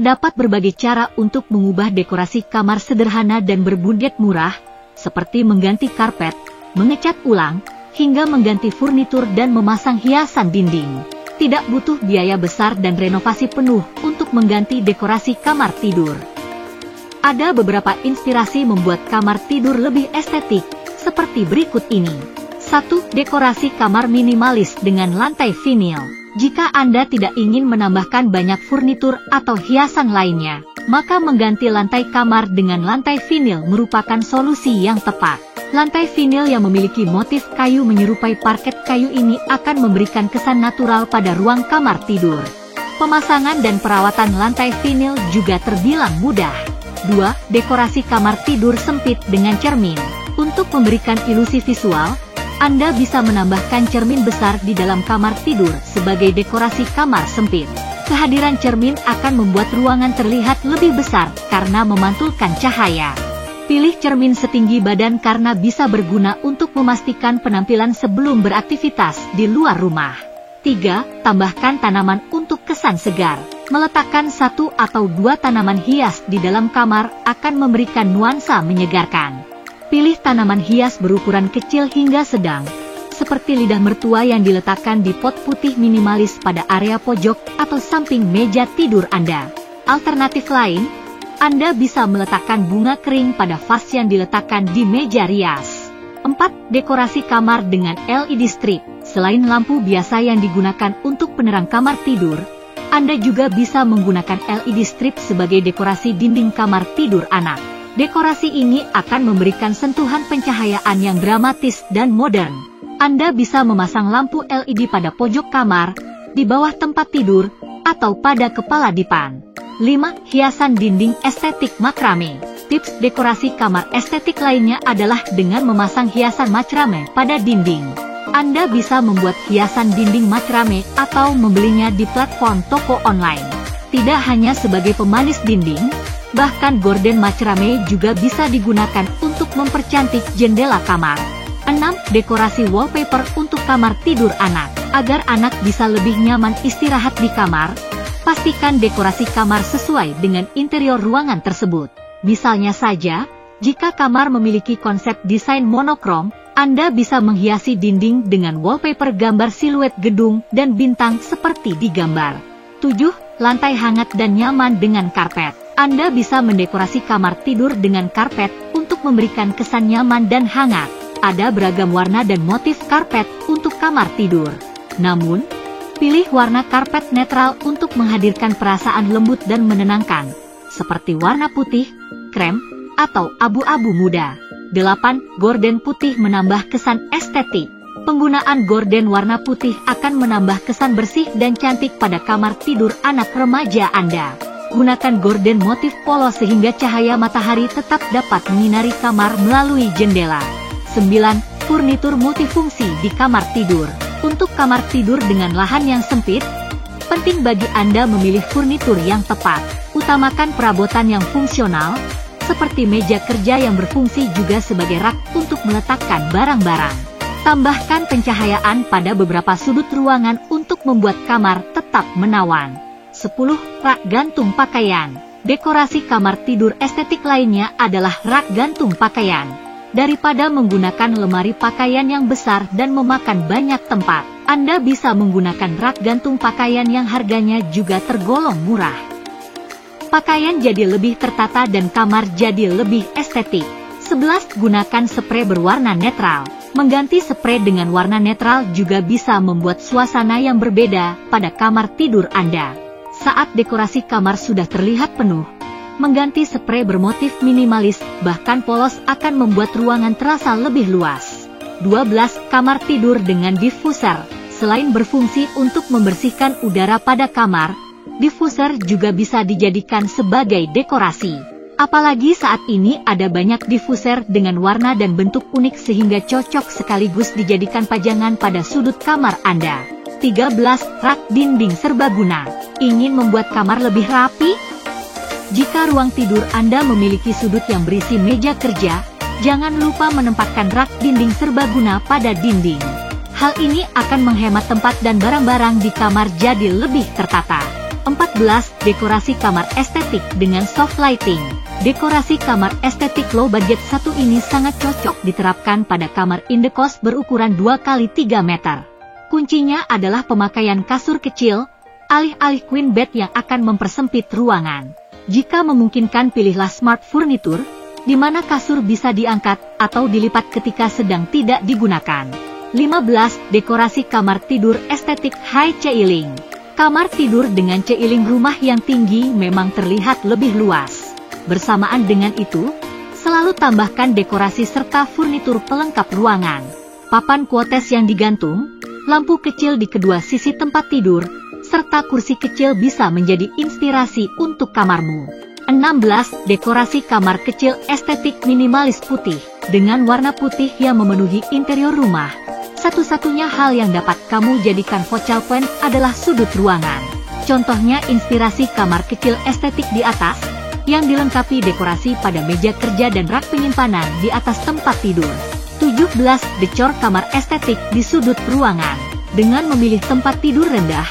Terdapat berbagai cara untuk mengubah dekorasi kamar sederhana dan berbudget murah, seperti mengganti karpet, mengecat ulang, hingga mengganti furnitur dan memasang hiasan dinding. Tidak butuh biaya besar dan renovasi penuh untuk mengganti dekorasi kamar tidur. Ada beberapa inspirasi membuat kamar tidur lebih estetik, seperti berikut ini. 1. Dekorasi kamar minimalis dengan lantai vinil. Jika Anda tidak ingin menambahkan banyak furnitur atau hiasan lainnya, maka mengganti lantai kamar dengan lantai vinil merupakan solusi yang tepat. Lantai vinil yang memiliki motif kayu menyerupai parket kayu ini akan memberikan kesan natural pada ruang kamar tidur. Pemasangan dan perawatan lantai vinil juga terbilang mudah. 2. Dekorasi kamar tidur sempit dengan cermin. Untuk memberikan ilusi visual, Anda bisa menambahkan cermin besar di dalam kamar tidur sebagai dekorasi kamar sempit. Kehadiran cermin akan membuat ruangan terlihat lebih besar karena memantulkan cahaya. Pilih cermin setinggi badan karena bisa berguna untuk memastikan penampilan sebelum beraktivitas di luar rumah. 3. Tambahkan tanaman untuk kesan segar. Meletakkan 1 atau 2 tanaman hias di dalam kamar akan memberikan nuansa menyegarkan. Pilih tanaman hias berukuran kecil hingga sedang, seperti lidah mertua yang diletakkan di pot putih minimalis pada area pojok atau samping meja tidur Anda. Alternatif lain, Anda bisa meletakkan bunga kering pada vas yang diletakkan di meja rias. 4. Dekorasi kamar dengan LED strip. Selain lampu biasa yang digunakan untuk penerang kamar tidur, Anda juga bisa menggunakan LED strip sebagai dekorasi dinding kamar tidur anak. Dekorasi ini akan memberikan sentuhan pencahayaan yang dramatis dan modern. Anda bisa memasang lampu LED pada pojok kamar, di bawah tempat tidur, atau pada kepala dipan. 5. Hiasan dinding estetik makrame. Tips dekorasi kamar estetik lainnya adalah dengan memasang hiasan makrame pada dinding. Anda bisa membuat hiasan dinding makrame atau membelinya di platform toko online. Tidak hanya sebagai pemanis dinding, bahkan gorden macrame juga bisa digunakan untuk mempercantik jendela kamar. 6. Dekorasi wallpaper untuk kamar tidur anak. Agar anak bisa lebih nyaman istirahat di kamar, pastikan dekorasi kamar sesuai dengan interior ruangan tersebut. Misalnya saja, jika kamar memiliki konsep desain monokrom, Anda bisa menghiasi dinding dengan wallpaper gambar siluet gedung dan bintang seperti di gambar. 7. Lantai hangat dan nyaman dengan karpet. Anda bisa mendekorasi kamar tidur dengan karpet untuk memberikan kesan nyaman dan hangat. Ada beragam warna dan motif karpet untuk kamar tidur. Namun, pilih warna karpet netral untuk menghadirkan perasaan lembut dan menenangkan, seperti warna putih, krem, atau abu-abu muda. 8. Gorden putih menambah kesan estetik. Penggunaan gorden warna putih akan menambah kesan bersih dan cantik pada kamar tidur anak remaja Anda. Gunakan gorden motif polos sehingga cahaya matahari tetap dapat menyinari kamar melalui jendela. 9. Furnitur multifungsi di kamar tidur. Untuk kamar tidur dengan lahan yang sempit, penting bagi Anda memilih furnitur yang tepat. Utamakan perabotan yang fungsional, seperti meja kerja yang berfungsi juga sebagai rak untuk meletakkan barang-barang. Tambahkan pencahayaan pada beberapa sudut ruangan untuk membuat kamar tetap menawan. 10. Rak gantung pakaian. Dekorasi kamar tidur estetik lainnya adalah rak gantung pakaian. Daripada menggunakan lemari pakaian yang besar dan memakan banyak tempat, Anda bisa menggunakan rak gantung pakaian yang harganya juga tergolong murah. Pakaian jadi lebih tertata dan kamar jadi lebih estetik. 11. Gunakan spray berwarna netral. Mengganti spray dengan warna netral juga bisa membuat suasana yang berbeda pada kamar tidur Anda. Saat dekorasi kamar sudah terlihat penuh, mengganti spray bermotif minimalis, bahkan polos akan membuat ruangan terasa lebih luas. 12. Kamar tidur dengan diffuser. Selain berfungsi untuk membersihkan udara pada kamar, diffuser juga bisa dijadikan sebagai dekorasi. Apalagi saat ini ada banyak diffuser dengan warna dan bentuk unik sehingga cocok sekaligus dijadikan pajangan pada sudut kamar Anda. 13. Rak dinding serbaguna. Ingin membuat kamar lebih rapi? Jika ruang tidur Anda memiliki sudut yang berisi meja kerja, jangan lupa menempatkan rak dinding serbaguna pada dinding. Hal ini akan menghemat tempat dan barang-barang di kamar jadi lebih tertata. 14. Dekorasi kamar estetik dengan soft lighting. Dekorasi kamar estetik low budget satu ini sangat cocok diterapkan pada kamar indekos berukuran 2x3 meter. Kuncinya adalah pemakaian kasur kecil, alih-alih queen bed yang akan mempersempit ruangan. Jika memungkinkan, pilihlah smart furniture, di mana kasur bisa diangkat atau dilipat ketika sedang tidak digunakan. 15. Dekorasi kamar tidur estetik high ceiling. Kamar tidur dengan ceiling rumah yang tinggi memang terlihat lebih luas. Bersamaan dengan itu, selalu tambahkan dekorasi serta furnitur pelengkap ruangan. Papan kuotes yang digantung, lampu kecil di kedua sisi tempat tidur, serta kursi kecil bisa menjadi inspirasi untuk kamarmu. 16. Dekorasi kamar kecil estetik minimalis putih. Dengan warna putih yang memenuhi interior rumah, satu-satunya hal yang dapat kamu jadikan focal point adalah sudut ruangan. Contohnya inspirasi kamar kecil estetik di atas, yang dilengkapi dekorasi pada meja kerja dan rak penyimpanan di atas tempat tidur. 17. Dekor kamar estetik di sudut ruangan. Dengan memilih tempat tidur rendah,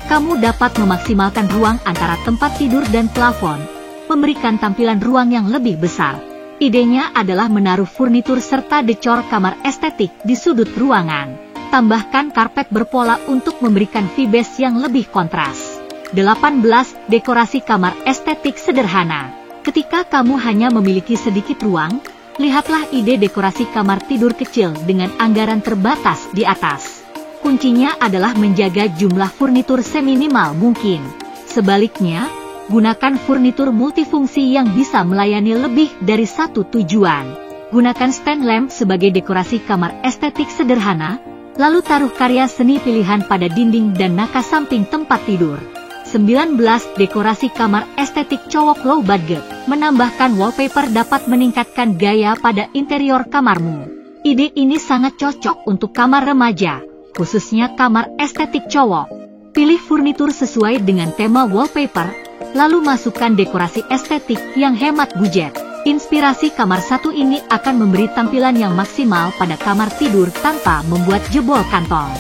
kamu dapat memaksimalkan ruang antara tempat tidur dan plafon, memberikan tampilan ruang yang lebih besar. Idenya adalah menaruh furnitur serta dekor kamar estetik di sudut ruangan. Tambahkan karpet berpola untuk memberikan vibes yang lebih kontras. 18. Dekorasi kamar estetik sederhana. Ketika kamu hanya memiliki sedikit ruang, lihatlah ide dekorasi kamar tidur kecil dengan anggaran terbatas di atas. Kuncinya adalah menjaga jumlah furnitur seminimal mungkin. Sebaliknya, gunakan furnitur multifungsi yang bisa melayani lebih dari satu tujuan. Gunakan stand lamp sebagai dekorasi kamar estetik sederhana, lalu taruh karya seni pilihan pada dinding dan nakas samping tempat tidur. 19. Dekorasi kamar estetik cowok low budget. Menambahkan wallpaper dapat meningkatkan gaya pada interior kamarmu. Ide ini sangat cocok untuk kamar remaja, khususnya kamar estetik cowok. Pilih furnitur sesuai dengan tema wallpaper, lalu masukkan dekorasi estetik yang hemat budget. Inspirasi kamar satu ini akan memberi tampilan yang maksimal pada kamar tidur tanpa membuat jebol kantong.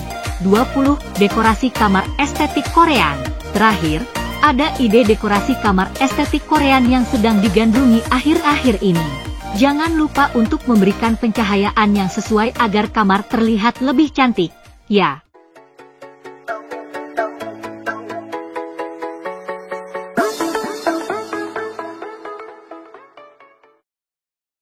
20. Dekorasi kamar estetik Korean. Terakhir, ada ide dekorasi kamar estetik Korean yang sedang digandrungi akhir-akhir ini. Jangan lupa untuk memberikan pencahayaan yang sesuai agar kamar terlihat lebih cantik. Ya.